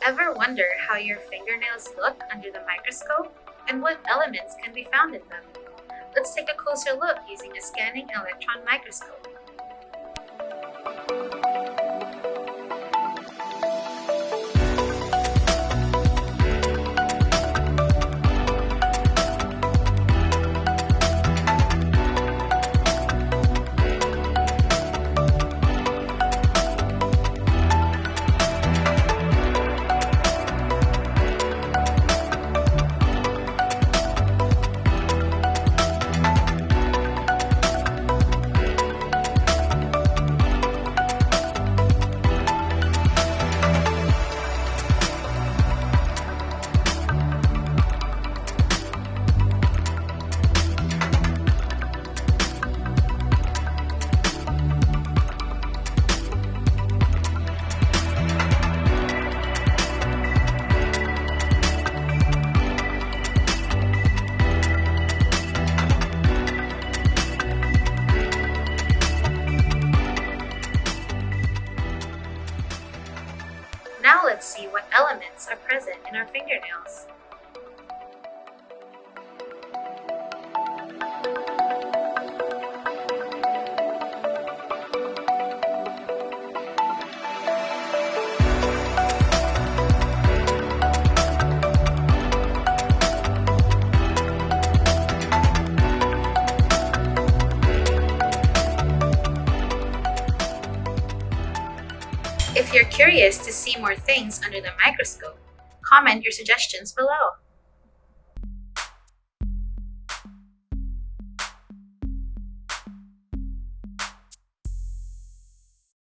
Ever wonder how your fingernails look under the microscope and what elements can be found in them? Let's take a closer look using a scanning electron microscope. Now let's see what elements are present in our fingernails. If you're curious to see more things under the microscope, comment your suggestions below.